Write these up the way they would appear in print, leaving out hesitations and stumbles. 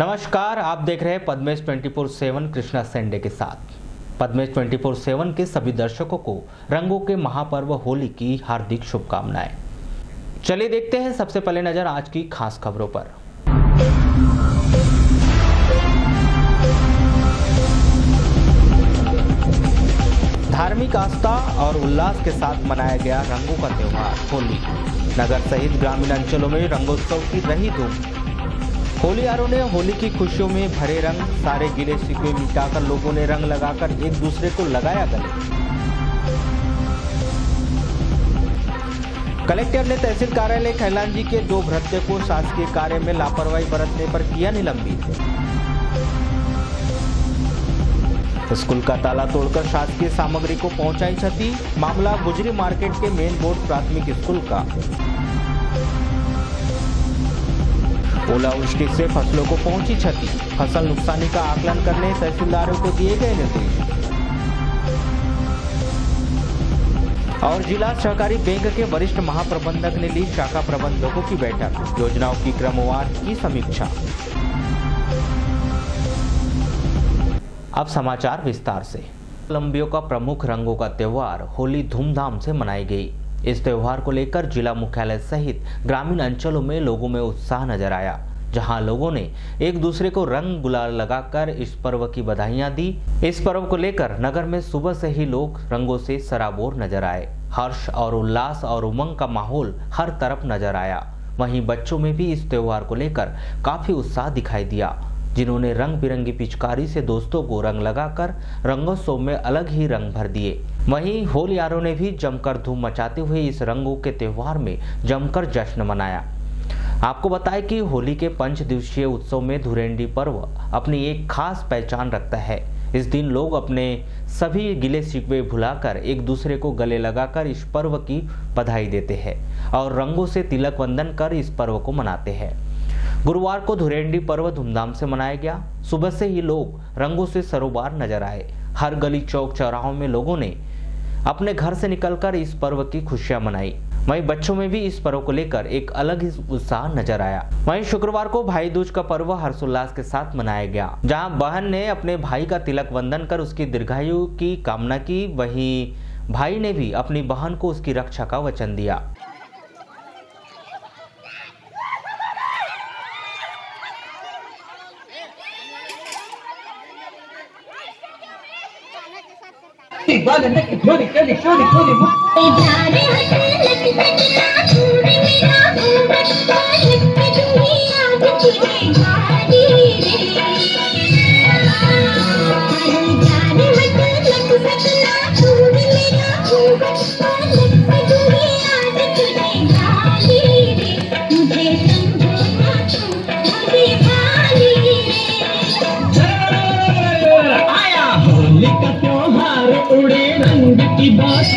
नमस्कार, आप देख रहे हैं पद्मेश 24/7 कृष्णा सेंडे के साथ। पद्मेश 24/7 के सभी दर्शकों को रंगों के महापर्व होली की हार्दिक शुभकामनाएं। चलिए देखते हैं सबसे पहले नजर आज की खास खबरों पर। धार्मिक आस्था और उल्लास के साथ मनाया गया रंगों का त्योहार होली। नगर सहित ग्रामीण अंचलों में रंगोत्सव की रही धूम। होलियारों ने होली की खुशियों में भरे रंग, सारे गिले शिकवे मिटाकर लोगों ने रंग लगाकर एक दूसरे को लगाया गले। कलेक्टर ने तहसील कार्यालय खैलांजी के 2 भृत्य को शासकीय कार्य में लापरवाही बरतने पर किया निलंबित। स्कूल का ताला तोड़कर शासकीय सामग्री को पहुंचाई क्षति। मामला गुजरी मार्केट के मेन बोर्ड प्राथमिक स्कूल का। ओलावृष्टि से फसलों को पहुंची क्षति। फसल नुकसानी का आकलन करने तहसीलदारों को दिए गए निर्देश। और जिला सहकारी बैंक के वरिष्ठ महाप्रबंधक ने ली शाखा प्रबंधकों की बैठक, योजनाओं की क्रमवार की समीक्षा। अब समाचार विस्तार से। कोलंबियो का प्रमुख रंगों का त्योहार होली धूमधाम से मनाई गई। इस त्योहार को लेकर जिला मुख्यालय सहित ग्रामीण अंचलों में लोगों में उत्साह नजर आया, जहां लोगों ने एक दूसरे को रंग गुलाल लगाकर इस पर्व की बधाइयां दी। इस पर्व को लेकर नगर में सुबह से ही लोग रंगों से सराबोर नजर आए। हर्ष और उल्लास और उमंग का माहौल हर तरफ नजर आया। वहीं बच्चों में भी इस त्योहार को लेकर काफी उत्साह दिखाई दिया, जिन्होंने रंग बिरंगी पिचकारी से दोस्तों को रंग लगाकर रंगोत्सव में अलग ही रंग भर दिए। वहीं होलियारों ने भी जमकर धूम मचाते हुए इस रंगों के त्योहार में जमकर जश्न मनाया। आपको बताएं कि होली के 5 दिवसीय उत्सव में धुरेंडी पर्व अपनी एक खास पहचान रखता है। इस दिन लोग अपने सभी गिले शिकवे भुलाकर एक दूसरे को गले लगाकर इस पर्व की बधाई देते हैं और रंगों से तिलक वंदन कर इस पर्व को मनाते हैं। गुरुवार को धुरेंडी पर्व धूमधाम से मनाया गया। सुबह से ही लोग रंगों से सरोबार नजर आए। हर गली चौक चौराहों में लोगों ने अपने घर से निकलकर इस पर्व की खुशियां मनाई। वहीं बच्चों में भी इस पर्व को लेकर एक अलग ही उत्साह नजर आया। वहीं शुक्रवार को भाई दूज का पर्व हर्षोल्लास के साथ मनाया गया, जहां बहन ने अपने भाई का तिलक वंदन कर उसकी दीर्घायु की कामना की। वहीं भाई ने भी अपनी बहन को उसकी रक्षा का वचन दिया। उड़े रंग की बात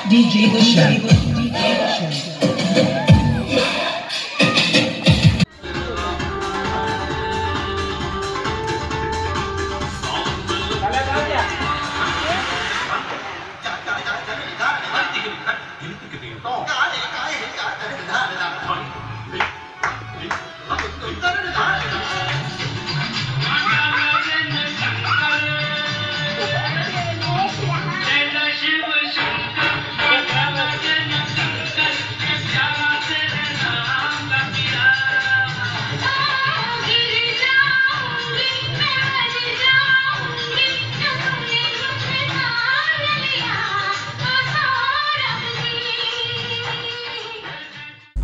DJ Bashar.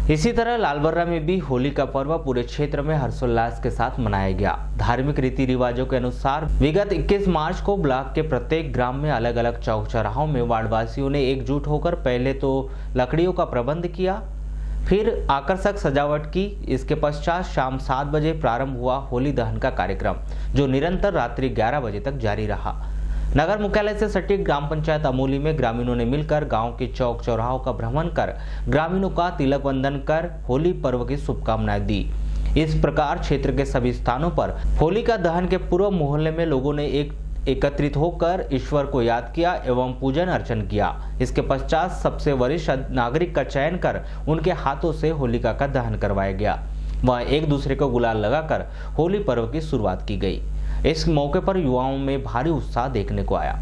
इसी तरह लालबर्रा में भी होली का पर्व पूरे क्षेत्र में हर्षोल्लास के साथ मनाया गया। धार्मिक रीति रिवाजों के अनुसार विगत 21 मार्च को ब्लॉक के प्रत्येक ग्राम में अलग अलग चौक चौराहों में वार्डवासियों ने एकजुट होकर पहले तो लकड़ियों का प्रबंध किया, फिर आकर्षक सजावट की। इसके पश्चात शाम 7 बजे प्रारंभ हुआ होली दहन का कार्यक्रम, जो निरंतर रात्रि 11 बजे तक जारी रहा। नगर मुख्यालय से सटी ग्राम पंचायत अमोली में ग्रामीणों ने मिलकर गांव के चौक चौराहों का भ्रमण कर ग्रामीणों का तिलक वंदन कर होली पर्व की शुभकामनाएं दी। इस प्रकार क्षेत्र के सभी स्थानों पर होली का दहन के पूर्व मोहल्ले में लोगों ने एकत्रित होकर ईश्वर को याद किया एवं पूजन अर्चन किया। इसके पश्चात सबसे वरिष्ठ नागरिक का चयन कर उनके हाथों से होलिका का दहन करवाया गया। वह एक दूसरे को गुलाल लगाकर होली पर्व की शुरुआत की गई। इस मौके पर युवाओं में भारी उत्साह देखने को आया।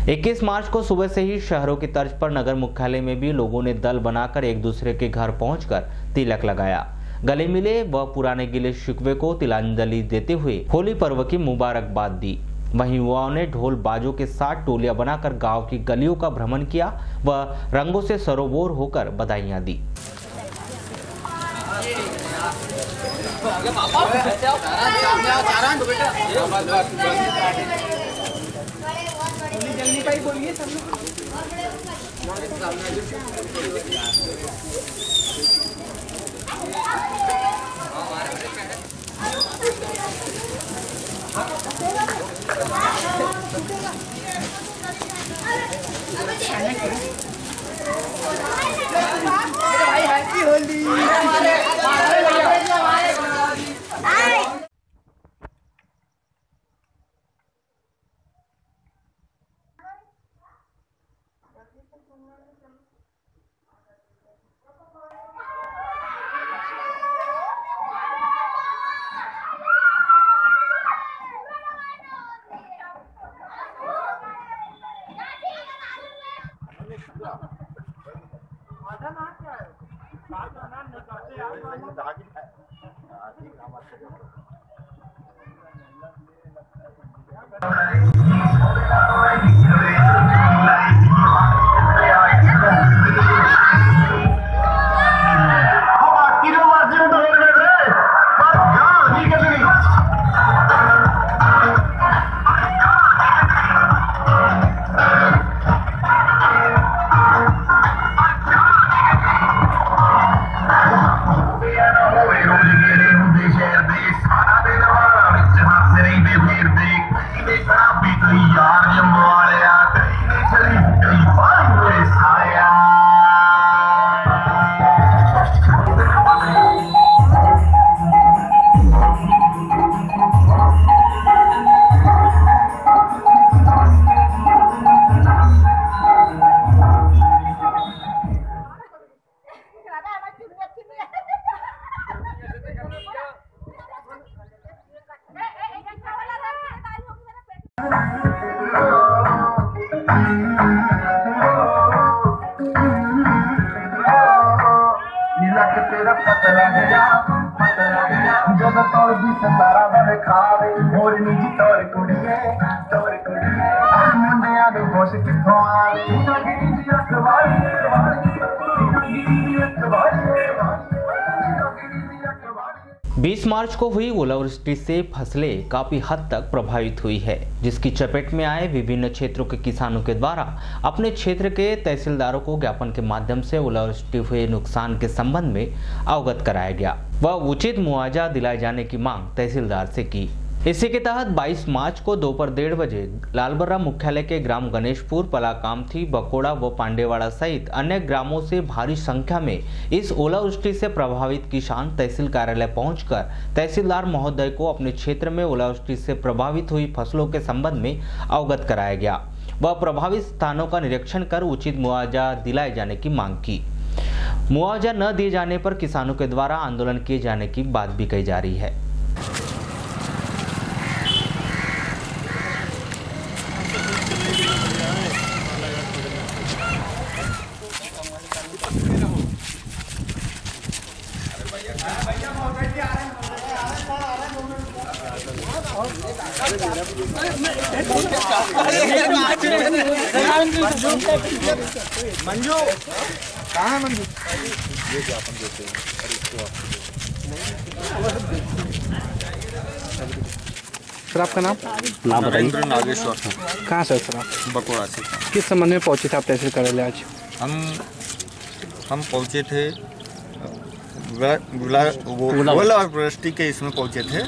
21 मार्च को सुबह से ही शहरों की तर्ज पर नगर मुख्यालय में भी लोगों ने दल बनाकर एक दूसरे के घर पहुंचकर तिलक लगाया, गले मिले व पुराने गिले शिकवे को तिलांजलि देते हुए होली पर्व की मुबारकबाद दी। वहीं युवाओं ने ढोल बाजों के साथ टोलियां बनाकर गांव की गलियों का भ्रमण किया व रंगों से सरोबोर होकर बधाइयां दी। भाई हैप्पी होली। 20 मार्च को हुई ओलावृष्टि से फसलें काफी हद तक प्रभावित हुई है, जिसकी चपेट में आए विभिन्न क्षेत्रों के किसानों के द्वारा अपने क्षेत्र के तहसीलदारों को ज्ञापन के माध्यम से ओलावृष्टि हुए नुकसान के संबंध में अवगत कराया गया व उचित मुआवजा दिलाए जाने की मांग तहसीलदार से की। इसी के तहत 22 मार्च को दोपहर 1:30 बजे लालबर्रा मुख्यालय के ग्राम गणेशपुर, पलाकामथी, बकोड़ा व पांडेवाड़ा सहित अन्य ग्रामों से भारी संख्या में इस ओलावृष्टि से प्रभावित किसान तहसील कार्यालय पहुंचकर तहसीलदार महोदय को अपने क्षेत्र में ओलावृष्टि से प्रभावित हुई फसलों के संबंध में अवगत कराया गया व प्रभावित स्थानों का निरीक्षण कर उचित मुआवजा दिलाए जाने की मांग की। मुआवजा न दिए जाने पर किसानों के द्वारा आंदोलन किए जाने की बात भी कही जा रही है। अरे मंजू कहाँ है मंजू? सर आपका नाम बताइए। नागेश्वर कहाँ से सर आप? बकोड़ा से। किस संबंध में पहुंचे थे आप तहसील कार्यालय आज? हम पहुँचे थे ओलावृष्टि के इसमें पहुँचे थे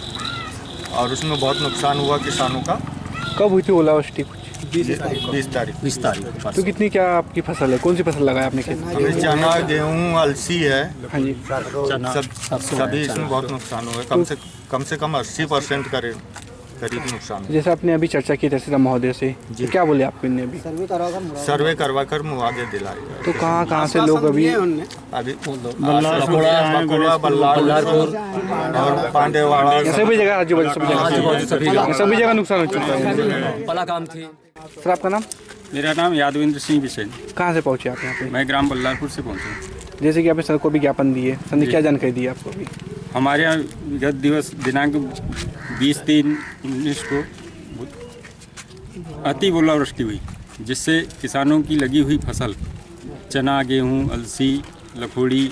और उसमें बहुत नुकसान हुआ किसानों का। कब हुई थी ओलावृष्टि? कुछ 20 तारीख। तो कितनी क्या आपकी फसल है? कौन सी फसल लगाया आपने खेत में? हमें चना गेहूँ अलसी है। हाँ जी। सभी इसमें बहुत नुकसान हुआ है। कम से कम 80% करीब नुकसान। जैसे आपने अभी चर्चा की तहसीलदार महोदय से, तो क्या बोले आपको इनने अभी? सर्वे करवा कर मुआवजे दिलाएगा। तो कहाँ से लोग अभी बकोड़ा बल्लारपुर और पांडेवाड़ा सभी जगह सभी जगह नुकसान हो चुका है। सर आपका नाम? मेरा नाम यादविंद्र सिंह बिसेन। कहाँ से पहुँचे आप यहाँ पे? मैं ग्राम बल्लारपुर से पहुँचा। जैसे कि आपने सर को भी ज्ञापन दिए, सर ने क्या जानकारी दी आपको अभी? हमारे यहाँ गत दिवस दिनांक 20/3/19 को अति ओलावृष्टि हुई, जिससे किसानों की लगी हुई फसल चना गेहूँ अलसी लखोड़ी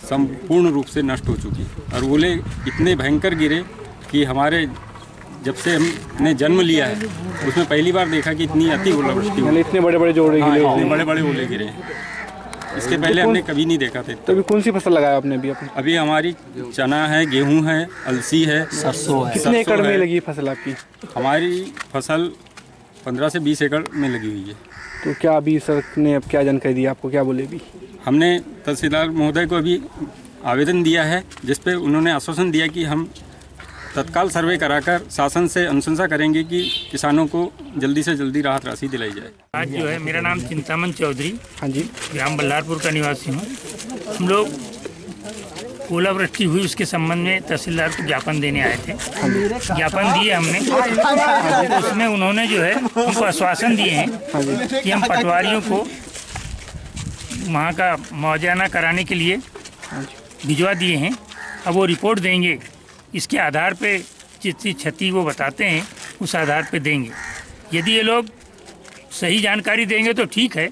संपूर्ण रूप से नष्ट हो चुकी। और ओले इतने भयंकर गिरे कि हमारे जब से हमने जन्म लिया है उसमें पहली बार देखा कि इतनी अति ओलावृष्टि हुई। इतने बड़े बड़े जो ओले गिरे? इतने बड़े बड़े ओले गिरे, इसके पहले हमने कभी नहीं देखा था। तो अभी कौन सी फसल लगाया आपने अभी? अभी हमारी चना है, गेहूं है, अलसी है, सरसों है। कितने एकड़ में लगी फसल आपकी? हमारी फसल 15 से 20 एकड़ में लगी हुई है। तो क्या अभी सर ने अब क्या जानकारी दी आपको, क्या बोले अभी? हमने तहसीलदार महोदय को अभी आवेदन दिया है, जिस पे उन्होंने आश्वासन दिया कि हम तत्काल सर्वे कराकर शासन से अनुशंसा करेंगे कि किसानों को जल्दी से जल्दी राहत राशि दिलाई जाए। आज जो है, मेरा नाम चिंतामन चौधरी, हाँ जी, ग्राम बल्लारपुर का निवासी हूँ। हम लोग ओलावृष्टि हुई उसके संबंध में तहसीलदार को ज्ञापन देने आए थे। ज्ञापन दिए हमने, उसमें उन्होंने जो है हमको आश्वासन दिए हैं कि हम पटवारियों को वहाँ का मुआवजा कराने के लिए भिजवा दिए हैं। अब वो रिपोर्ट देंगे, इसके आधार पे जितनी क्षति वो बताते हैं उस आधार पे देंगे। यदि ये लोग सही जानकारी देंगे तो ठीक है,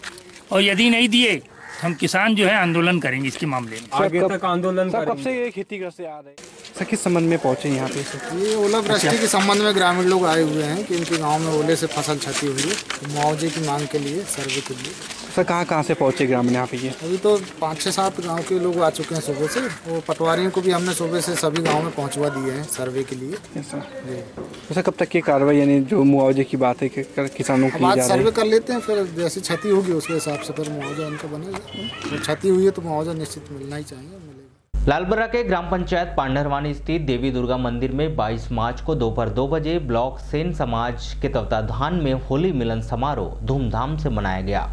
और यदि नहीं दिए हम किसान जो है आंदोलन करेंगे इसके मामले में। आगे तक आंदोलन करेंगे। कब से ये खेतीग्रस्त आ रहे? सर किस संबंध में पहुँचे यहाँ पे? सर ये ओलावृष्टि के संबंध में ग्रामीण लोग आए हुए हैं कि इनके गांव में ओले से फसल क्षति हुई है, तो मुआवजे की मांग के लिए, सर्वे के लिए। सर कहाँ से पहुँचे ग्रामीण यहाँ पे? ये अभी तो 5-6-7 गांव के लोग आ चुके हैं सुबह से। वो पटवारियों को भी हमने सुबह से सभी गांव में पहुंचवा दिए हैं सर्वे के लिए। तो सर कब तक की कार्रवाई, यानी जो मुआवजे की बात है किसानों की? आज सर्वे कर लेते हैं, फिर जैसी क्षति होगी उसके हिसाब से फिर मुआवजा उनको बनेगा। तो क्षति हुई है तो मुआवजा निश्चित मिलना ही चाहिए, मिलेगा। लालबर्रा के ग्राम पंचायत पांडरवानी स्थित देवी दुर्गा मंदिर में 22 मार्च को दोपहर 2 बजे ब्लॉक सेन समाज के तत्वाधान में होली मिलन समारोह धूमधाम से मनाया गया।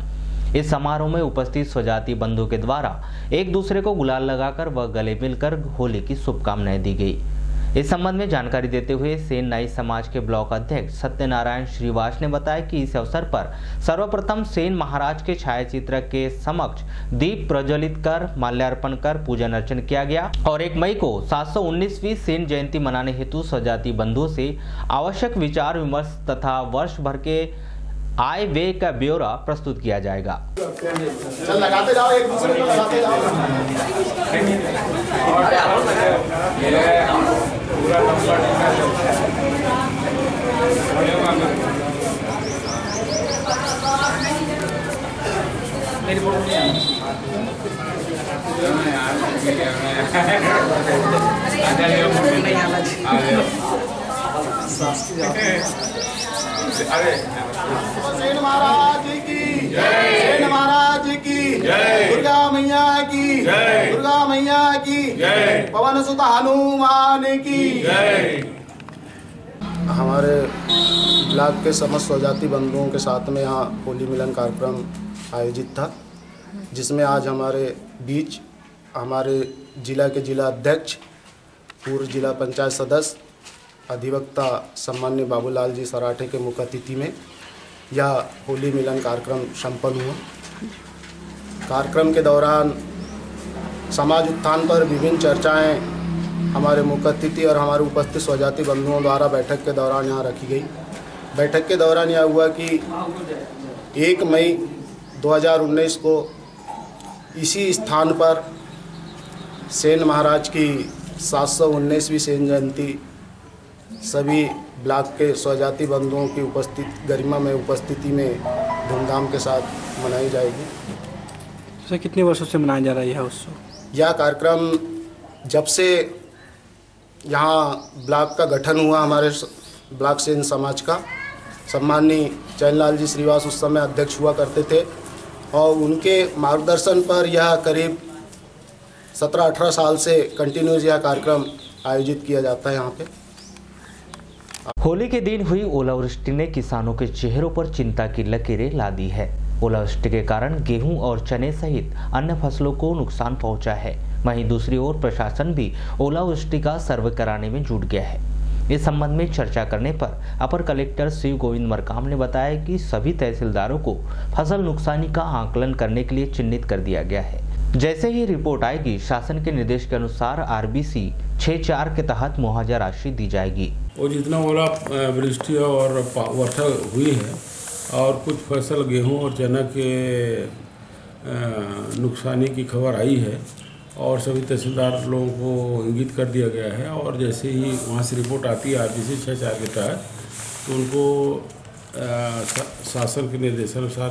इस समारोह में उपस्थित स्वजाति बंधु के द्वारा एक दूसरे को गुलाल लगाकर व गले मिलकर होली की शुभकामनाएं दी गई। इस संबंध में जानकारी देते हुए सेन नाई समाज के ब्लॉक अध्यक्ष सत्यनारायण श्रीवास ने बताया कि इस अवसर पर सर्वप्रथम सेन महाराज के छायाचित्र के समक्ष दीप प्रज्वलित कर माल्यार्पण कर पूजन अर्चन किया गया और 1 मई को 719वीं सेन जयंती मनाने हेतु स्वजाति बंधुओं से आवश्यक विचार विमर्श तथा वर्ष भर के आय व्यय का ब्यौरा प्रस्तुत किया जाएगा। चल लगाते जाओ, एक दूसरे को लगाते जाओ। सेन महाराज की जय, सेन महाराज की जय, दुर्गा मैया की जय, दुर्गा मैया की जय, पवन सुत हनुमान की जय। हमारे ब्लॉक के समस्त स्वजाति बंधुओं के साथ में यहाँ होली मिलन कार्यक्रम आयोजित था, जिसमें आज हमारे बीच हमारे जिला के जिला अध्यक्ष, पूर्व जिला पंचायत सदस्य, अधिवक्ता सम्मान्य बाबूलाल जी सराठे के मुख्य अतिथि में यह होली मिलन कार्यक्रम संपन्न हुआ। कार्यक्रम के दौरान समाज उत्थान पर विभिन्न चर्चाएं हमारे मुख्य अतिथि और हमारे उपस्थित स्वजाति बंधुओं द्वारा बैठक के दौरान यहाँ रखी गई। बैठक के दौरान यह हुआ कि 1 मई 2019 को इसी स्थान पर सेन महाराज की 719वीं सेन जयंती सभी ब्लॉक के स्वजाति बंधुओं की गरिमा में उपस्थिति में धूमधाम के साथ मनाई जाएगी। सर कितने वर्षों से मनाया जा रहा है यह उत्सव? यह कार्यक्रम जब से यहाँ ब्लॉक का गठन हुआ, हमारे ब्लॉक सेन समाज का, सम्माननीय चैनलाल जी श्रीवास उस समय अध्यक्ष हुआ करते थे और उनके मार्गदर्शन पर यह करीब 17-18 साल से कंटिन्यूस यह कार्यक्रम आयोजित किया जाता है यहाँ पे। होली के दिन हुई ओलावृष्टि ने किसानों के चेहरों पर चिंता की लकीरें ला दी है। ओलावृष्टि के कारण गेहूं और चने सहित अन्य फसलों को नुकसान पहुंचा है। वहीं दूसरी ओर प्रशासन भी ओलावृष्टि का सर्वे कराने में जुट गया है। इस संबंध में चर्चा करने पर अपर कलेक्टर शिव गोविंद मरकाम ने बताया कि सभी तहसीलदारों को फसल नुकसानी का आकलन करने के लिए चिन्हित कर दिया गया है। जैसे ही रिपोर्ट आएगी, शासन के निर्देश के अनुसार RBC 6-4 के तहत मुआवजा राशि दी जाएगी। और जितना ओला वृष्टि और वर्षा हुई है और कुछ फसल गेहूं और चना के नुकसानी की खबर आई है और सभी तहसीलदार लोगों को इंगित कर दिया गया है और जैसे ही वहाँ से रिपोर्ट आती है RBC 6-4 के तहत तो उनको शासन के निर्देशानुसार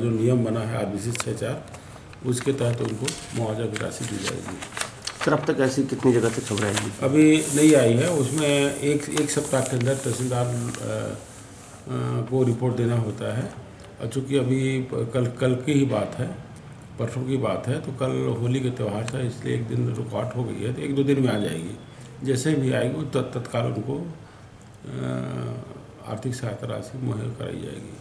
जो नियम बना है RBC 6-4 उसके तहत उनको मुआवजा की राशि दी जाएगी। सर अब तक ऐसी कितनी जगह तक खबर आएगी? अभी नहीं आई है, उसमें एक सप्ताह के अंदर तहसीलदार को रिपोर्ट देना होता है और चूँकि अभी कल की ही बात है, परसों की बात है, तो कल होली के त्यौहार था इसलिए एक दिन रुकावट हो गई है, तो 1-2 दिन में आ जाएगी। जैसे भी आएगी तो तत्काल उनको आर्थिक सहायता राशि मुहैया कराई जाएगी।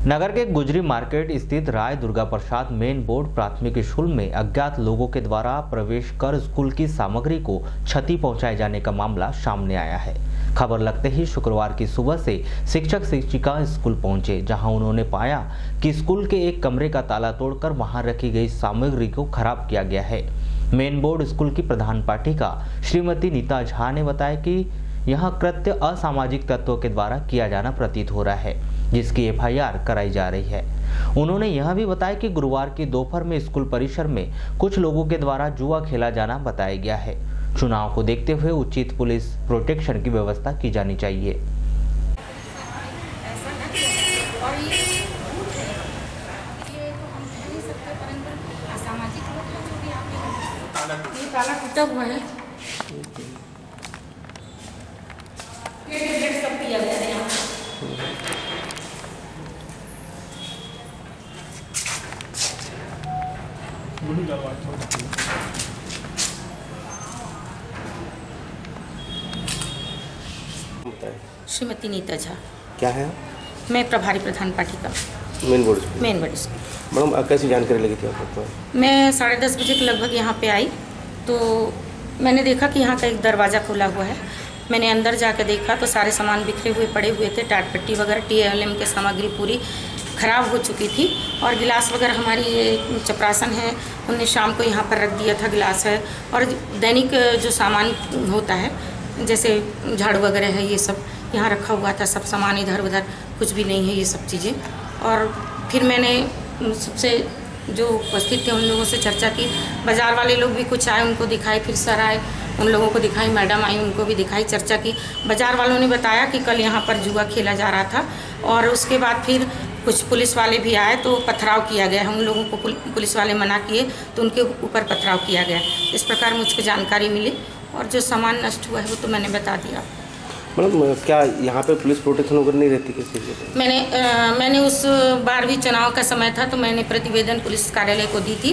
नगर के गुजरी मार्केट स्थित राय दुर्गा प्रसाद मेन बोर्ड प्राथमिक स्कूल में अज्ञात लोगों के द्वारा प्रवेश कर स्कूल की सामग्री को क्षति पहुंचाए जाने का मामला सामने आया है। खबर लगते ही शुक्रवार की सुबह से शिक्षक शिक्षिका स्कूल पहुंचे, जहां उन्होंने पाया कि स्कूल के एक कमरे का ताला तोड़कर वहां रखी गई सामग्री को खराब किया गया है। मेन बोर्ड स्कूल की प्रधान पाठिका श्रीमती नीता झा ने बताया कि यह कृत्य असामाजिक तत्वों के द्वारा किया जाना प्रतीत हो रहा है, जिसकी FIR कराई जा रही है। उन्होंने यह भी बताया कि गुरुवार की दोपहर में स्कूल परिसर में कुछ लोगों के द्वारा जुआ खेला जाना बताया गया है। चुनाव को देखते हुए उचित पुलिस प्रोटेक्शन की व्यवस्था की जानी चाहिए। ताला टूटा हुआ है। श्रीमती नीता झा। क्या है? मैं प्रभारी प्रधान पाठिका मेन बोर्ड स्कूल। मैडम कैसी जानकारी लगी थी आपको? मैं 10:30 बजे के लगभग यहाँ पे आई तो मैंने देखा कि यहाँ का एक दरवाज़ा खुला हुआ है। मैंने अंदर जाकर देखा तो सारे सामान बिखरे हुए पड़े हुए थे। टाट पट्टी वगैरह TLM की सामग्री पूरी ख़राब हो चुकी थी और गिलास वगैरह हमारी ये चपरासन है उनने शाम को यहाँ पर रख दिया था। गिलास है और दैनिक जो सामान होता है जैसे झाड़ू वगैरह है ये सब यहाँ रखा हुआ था। सब सामान इधर उधर कुछ भी नहीं है ये सब चीज़ें। और फिर मैंने सबसे जो उपस्थित थे उन लोगों से चर्चा की। बाज़ार वाले लोग भी कुछ आए, उनको दिखाई, फिर सर आए उन लोगों को दिखाई, मैडम आई उनको भी दिखाई, चर्चा की। बाज़ार वालों ने बताया कि कल यहाँ पर जुआ खेला जा रहा था और उसके बाद फिर कुछ पुलिस वाले भी आए तो पथराव किया गया है। उन लोगों को पुलिस वाले मना किए तो उनके ऊपर पथराव किया गया। इस प्रकार मुझको जानकारी मिली और जो सामान नष्ट हुआ है वो तो मैंने बता दिया। मैडम क्या यहाँ पे पुलिस प्रोटेक्शन वगैरह नहीं रहती किसी की? मैंने उस बार भी चुनाव का समय था तो मैंने प्रतिवेदन पुलिस कार्यालय को दी थी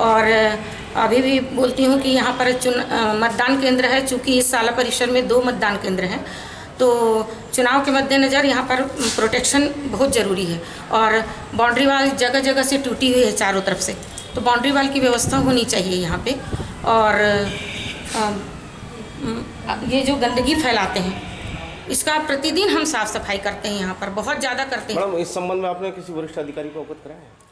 और अभी भी बोलती हूँ कि यहाँ पर मतदान केंद्र है। चूँकि इस शाला परिसर में 2 मतदान केंद्र हैं तो चुनाव के मद्देनज़र यहाँ पर प्रोटेक्शन बहुत ज़रूरी है और बाउंड्री वाल जगह जगह से टूटी हुई है चारों तरफ से, तो बाउंड्री वाल की व्यवस्था होनी चाहिए यहाँ पे। और ये जो गंदगी फैलाते हैं इसका प्रतिदिन हम साफ सफाई करते हैं, यहाँ पर बहुत ज़्यादा करते हैं। मैडम इस संबंध में आपने किसी वरिष्ठ अधिकारी को अवगत कराया है?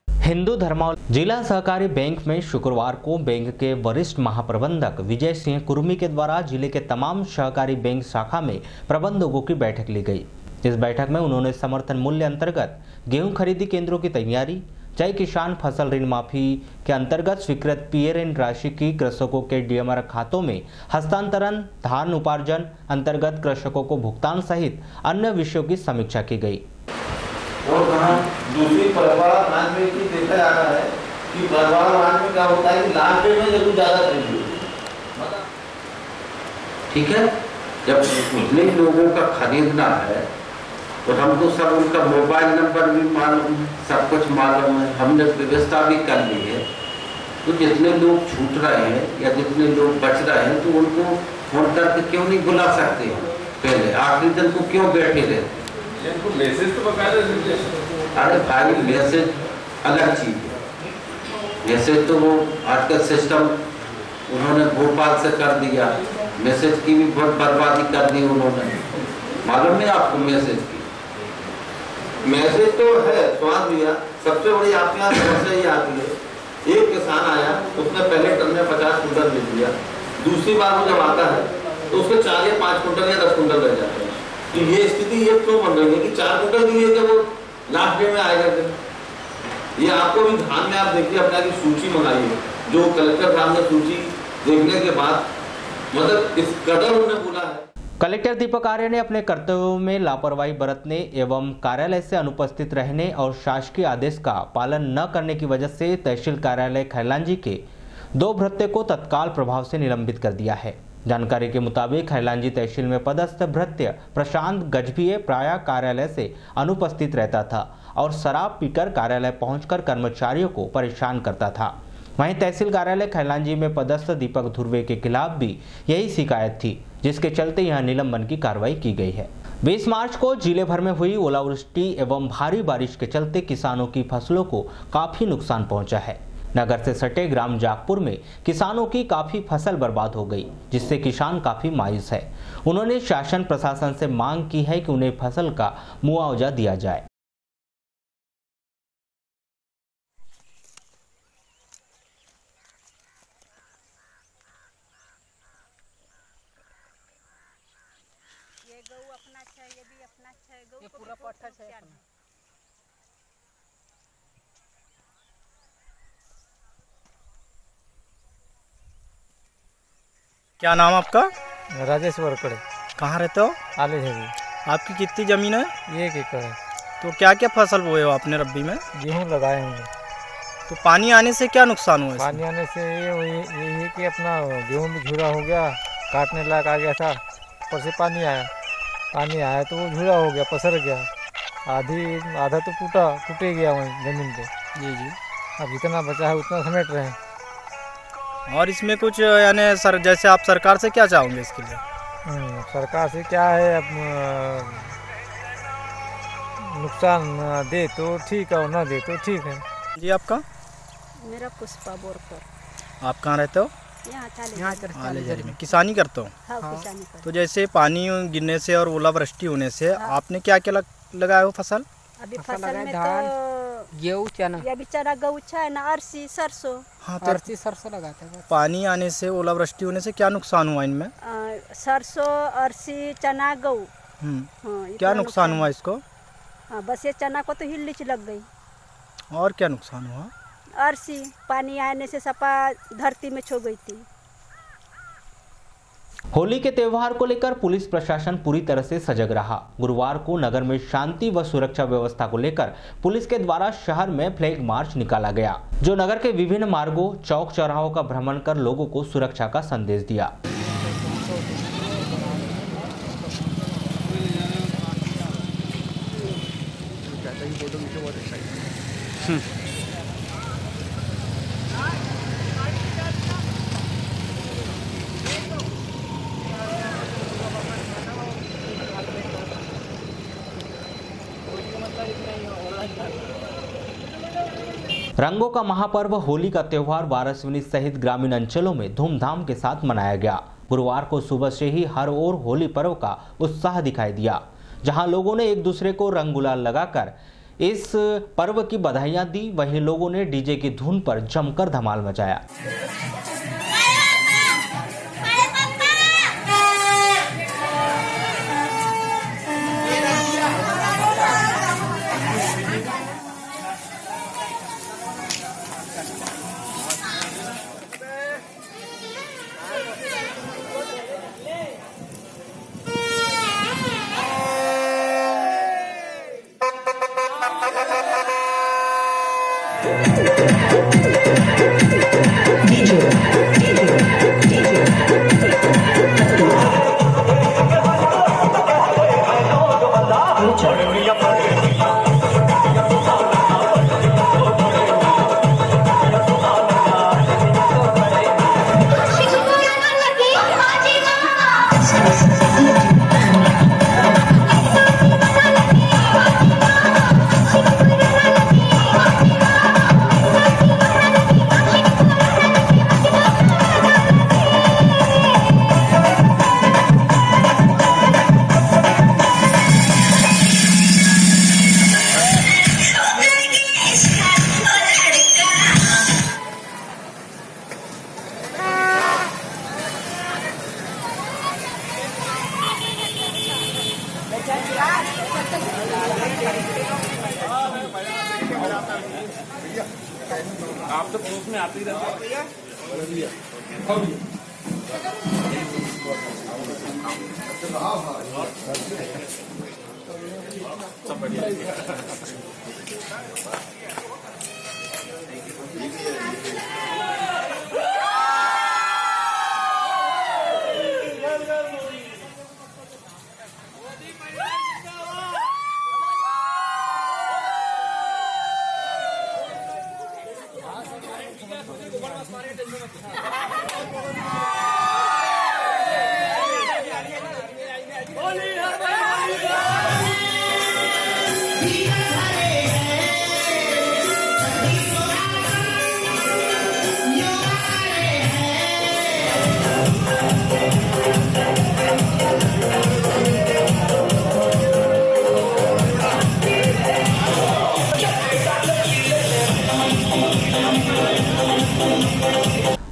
हिंदू धर्मावलंबी जिला सहकारी बैंक में शुक्रवार को बैंक के वरिष्ठ महाप्रबंधक विजय सिंह कुर्मी के द्वारा जिले के तमाम सहकारी बैंक शाखा में प्रबंधकों की बैठक ली गई। इस बैठक में उन्होंने समर्थन मूल्य अंतर्गत गेहूं खरीदी केंद्रों की तैयारी, जय किसान फसल ऋण माफी के अंतर्गत स्वीकृत पीए ऋण राशि की कृषकों के डीएमआर खातों में हस्तांतरण, धान उपार्जन अंतर्गत कृषकों को भुगतान सहित अन्य विषयों की समीक्षा की गई। और दूसरी परंपरा समाज में की देखा जा रहा है कि परंपरा समाज में क्या होता है कि लास्ट डे में जरूर ज्यादा खरीदी होती है, ठीक है। जब उतने लोगों का खरीदना है तो हमको सब उनका मोबाइल नंबर भी मालूम, सब कुछ मालूम है, हमने व्यवस्था भी कर ली है। तो जितने लोग छूट रहे हैं या जितने लोग बच रहे हैं तो उनको फोन करके क्यों नहीं बुला सकते हैं, पहले आखिरी दिन को क्यों बैठे रहते हैं? मैसेज तो अरे भाई मैसेज अलग चीज है, मैसेज तो वो आज का सिस्टम उन्होंने भोपाल से कर दिया, मैसेज की भी बहुत बर्बादी कर दी उन्होंने, मालूम है आपको मैसेज की? मैसेज तो है स्वाद दिया। सबसे बड़ी आपके यहाँ समस्या ये आती है, एक किसान आया उसने पहले टन में 50 कुंटल बेच दिया, दूसरी बार वो जब आता है तो उसके 4 या 5 कुंटल या 10 कुंटल रह जाते हैं। तो ये स्थिति ये क्यों बन रही है कि 4 कुंटल की है वो लास्ट डे में आएगा? ये आपको भी ध्यान में आप देखिए, अपना की सूची मंगाइए, जो कलेक्टर साहब ने सूची देखने के बाद मतलब इस कदर उन्होंने बोला है। कलेक्टर दीपक आर्य ने अपने कर्तव्यों में लापरवाही बरतने एवं कार्यालय से अनुपस्थित रहने और शासकीय आदेश का पालन न करने की वजह से तहसील कार्यालय खैरलांजी के 2 भृत्य को तत्काल प्रभाव से निलंबित कर दिया है। जानकारी के मुताबिक खैरलांजी तहसील में पदस्थ भृत्य प्रशांत गजभिये प्रायः कार्यालय से अनुपस्थित रहता था और शराब पीकर कार्यालय पहुंचकर कर्मचारियों को परेशान करता था। वहीं तहसील कार्यालय खैरलांजी में पदस्थ दीपक धुर्वे के खिलाफ भी यही शिकायत थी, जिसके चलते यहां निलंबन की कार्रवाई की गई है। 20 मार्च को जिले भर में हुई ओलावृष्टि एवं भारी बारिश के चलते किसानों की फसलों को काफी नुकसान पहुंचा है। नगर से सटे ग्राम जागपुर में किसानों की काफी फसल बर्बाद हो गई, जिससे किसान काफी मायूस है। उन्होंने शासन प्रशासन से मांग की है कि उन्हें फसल का मुआवजा दिया जाए। पूरा पट्टा है अपना। क्या नाम आपका? राजेश वरकड़े। कहाँ रहते हो? आले झरी। आपकी कितनी ज़मीन है? 1 एकड़ है। तो क्या क्या फसल बोए हो आपने रब्बी में? गेहूँ लगाए होंगे। तो पानी आने से क्या नुकसान हुआ? पानी आने से ये है कि अपना गेहूँ भी झूरा हो गया, काटने लायक आ गया था, ऊपर से पानी आया तो वो झूरा हो गया, पसर गया, आधा तो टूटे गया वहीं ज़मीन पे। जी। अब जितना बचा है उतना समेट रहे हैं। और इसमें कुछ यानी सर जैसे आप सरकार से क्या चाहोगे इसके लिए? सरकार से क्या है, अब नुकसान दे तो ठीक है और ना दे तो ठीक है। जी आपका? मेरा पुष्पा बोरकर। आप कहाँ रहते हो? यहाँ आलेझरी में। किसानी करते हो? हाँ, किसानी करते। तो जैसे पानी गिरने से और ओलावृष्टि होने से आपने क्या क्या लगाया हो फसल? अभी फसल में तो गेहूँ चना, अभी चना गेहूँ है ना, अरसी सरसों। हाँ, तो अरसी सरसों लगाते हैं। पानी आने से ओलावृष्टि होने से क्या नुकसान हुआ इनमें? सरसों, अरसी, चना गेहूँ। क्या नुकसान हुआ इसको? बस ये चना को तो हिल्लीच लग गई। और क्या नुकसान हुआ? अरसी पानी आने से सपा धरती में छो गई थी। होली के त्योहार को लेकर पुलिस प्रशासन पूरी तरह से सजग रहा। गुरुवार को नगर में शांति व सुरक्षा व्यवस्था को लेकर पुलिस के द्वारा शहर में फ्लैग मार्च निकाला गया, जो नगर के विभिन्न मार्गों, चौक चौराहों का भ्रमण कर लोगों को सुरक्षा का संदेश दिया। रंगों का महापर्व होली का त्योहार वाराणसी सहित ग्रामीण अंचलों में धूमधाम के साथ मनाया गया। गुरुवार को सुबह से ही हर ओर होली पर्व का उत्साह दिखाई दिया, जहां लोगों ने एक दूसरे को रंग गुलाल लगाकर इस पर्व की बधाइयां दी। वहीं लोगों ने डीजे की धुन पर जमकर धमाल मचाया। आप तो पुरुष में आते ही रहते हैं। सब बढ़िया।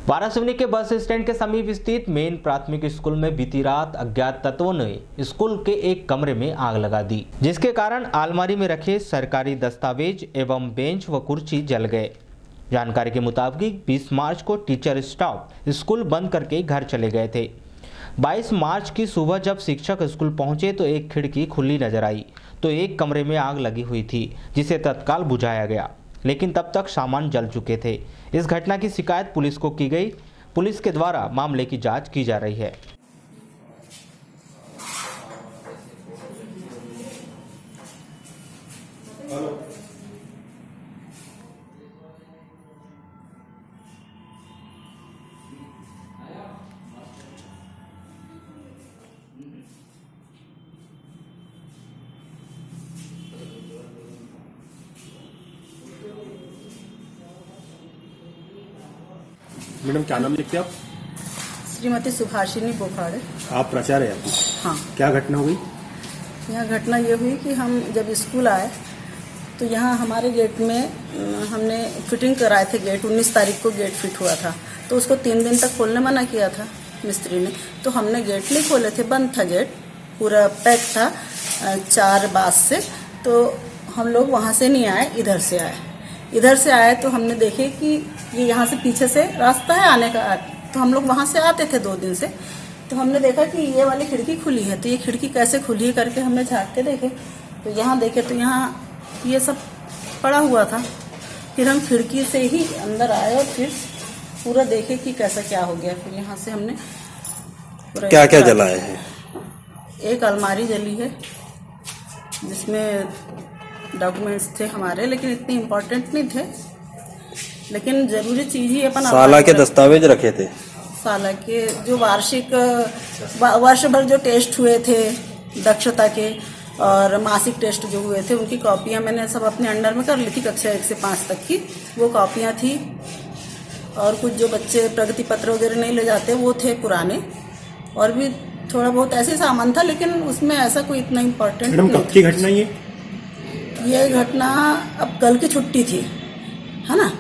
वारासिवनी के बस स्टैंड के समीप स्थित मेन प्राथमिक स्कूल में बीती रात अज्ञात तत्वों ने स्कूल के एक कमरे में आग लगा दी, जिसके कारण अलमारी में रखे सरकारी दस्तावेज एवं बेंच व कुर्सी जल गए। जानकारी के मुताबिक 20 मार्च को टीचर स्टाफ स्कूल बंद करके घर चले गए थे। 22 मार्च की सुबह जब शिक्षक स्कूल पहुंचे तो एक खिड़की खुली नजर आई तो एक कमरे में आग लगी हुई थी, जिसे तत्काल बुझाया गया, लेकिन तब तक सामान जल चुके थे। इस घटना की शिकायत पुलिस को की गई। पुलिस के द्वारा मामले की जांच की जा रही है। मैडम क्या नाम लिखते आप? श्रीमती सुभाषिनी बोखाड़े। आप प्राचार्य हैं? हाँ। क्या घटना हुई? यहाँ घटना ये हुई कि हम जब स्कूल आए तो यहाँ हमारे गेट में हमने फिटिंग कराए थे। गेट 19 तारीख को गेट फिट हुआ था, तो उसको 3 दिन तक खोलने मना किया था मिस्त्री ने। तो हमने गेट नहीं खोले थे, बंद था गेट, पूरा पैक था 4 बास से। तो हम लोग वहाँ से नहीं आए, इधर से आए। इधर से आए तो हमने देखे कि ये यहाँ से पीछे से रास्ता है आने का, तो हम लोग वहाँ से आते थे 2 दिन से। तो हमने देखा कि ये वाली खिड़की खुली है, तो ये खिड़की कैसे खुली करके हमने झाँक के देखे, तो यहाँ देखे तो यहाँ ये सब पड़ा हुआ था। फिर हम खिड़की से ही अंदर आए और फिर पूरा देखे कि कैसा क्या हो गया। फिर यहाँ से हमने क्या क्या जलाए हैं? एक अलमारी जली है जिसमें डॉक्यूमेंट्स थे हमारे, लेकिन इतने इम्पोर्टेंट नहीं थे, लेकिन जरूरी चीज ही अपन साला के दस्तावेज रखे थे। साला के जो वार्षिक वर्ष भर जो टेस्ट हुए थे दक्षता के और मासिक टेस्ट जो हुए थे, उनकी कॉपियां मैंने सब अपने अंडर में कर ली थी। कक्षा 1 से 5 तक की वो कॉपियां थी, और कुछ जो बच्चे प्रगति पत्र वगैरह नहीं ले जाते वो थे पुराने, और भी थोड़ा बहुत ऐसे सामान था, लेकिन उसमें ऐसा कोई इतना इम्पोर्टेंट नहीं था। कब की घटना ये घटना अब कल की छुट्टी थी, है ना।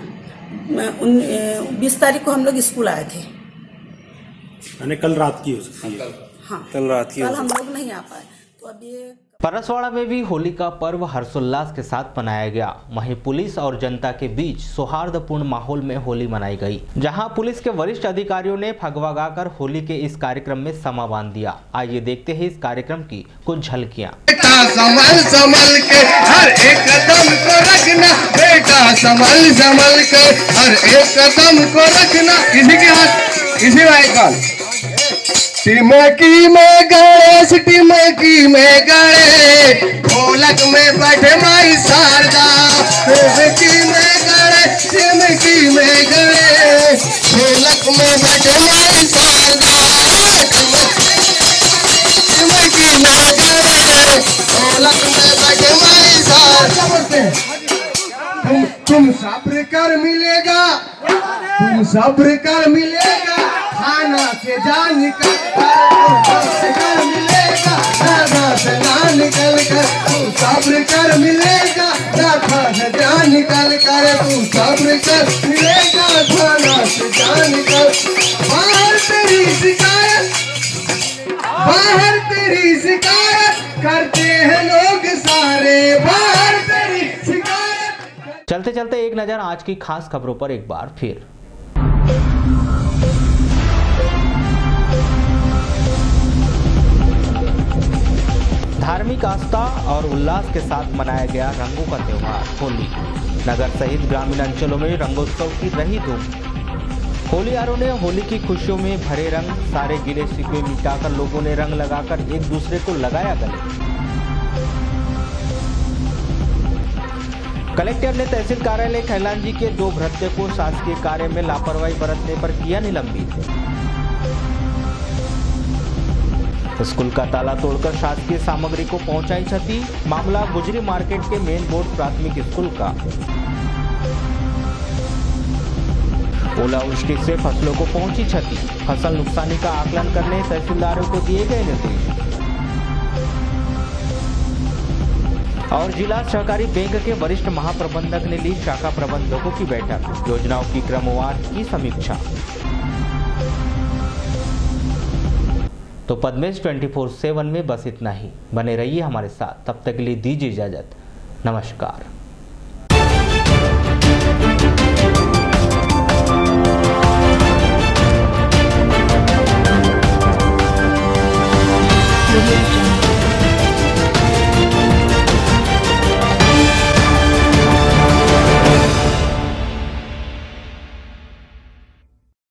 20 तारीख को हम लोग स्कूल आए थे, कल रात की हो सकती है। हाँ, कल रात की कल हम लोग नहीं आ पाए। तो अब ये परसवाड़ा में भी होली का पर्व हर्षोल्लास के साथ मनाया गया। वहीं पुलिस और जनता के बीच सौहार्दपूर्ण माहौल में होली मनाई गई, जहां पुलिस के वरिष्ठ अधिकारियों ने फगवा गाकर होली के इस कार्यक्रम में समा बांध दिया। आइए देखते हैं इस कार्यक्रम की कुछ झलकियां। संभल संभल के हर एक कदम को रखना बेटा, संभल संभल के हर एक कदम को रखना। किसी के हाथ किसी भाई का टिमकी में गणेश, टिमकी में गणेश, ढोलक में बैठे माई शारदा। टिमकी में गणेश, टिमकी में गणेश, ढोलक में बैठे माई शारदा। टिमकी में गणेश, ढोलक में बैठे माई शारदा। तुम सब्र कर मिलेगा, तुम सब्र कर मिलेगा, खाना से जान निकल कर मिलेगा, खाना से जान निकल कर। तू सब्र कर मिलेगा, खाना से जान निकल कर। तू सब्र कर मिलेगा, खाना से जान निकल। बाहर तेरी शिकायत, बाहर तेरी शिकायत करते हैं लोग सारे, बाहर तेरी शिकायत। चलते चलते एक नजर आज की खास खबरों पर एक बार फिर। धार्मिक आस्था और उल्लास के साथ मनाया गया रंगों का त्योहार होली। नगर सहित ग्रामीण अंचलों में रंगोत्सव की रही धूम। होलियारों ने होली की खुशियों में भरे रंग, सारे गिले शिकवे मिटाकर लोगों ने रंग लगाकर एक दूसरे को लगाया गले। कलेक्टर ने तहसील कार्यालय खैलांजी के 2 भृत्य को शासकीय कार्य में लापरवाही बरतने पर किया निलंबित। स्कूल का ताला तोड़कर शासकीय सामग्री को पहुंचाई क्षति। मामला गुजरी मार्केट के मेन बोर्ड प्राथमिक स्कूल का। ओलावृष्टि से फसलों को पहुंची क्षति। फसल नुकसानी का आकलन करने तहसीलदारों को दिए गए निर्देश। और जिला सहकारी बैंक के वरिष्ठ महाप्रबंधक ने ली शाखा प्रबंधकों की बैठक, योजनाओं की क्रमवार की समीक्षा। तो पद्मेश 24/7 में बस इतना ही। बने रहिए हमारे साथ, तब तक के लिए दीजिए इजाजत। नमस्कार।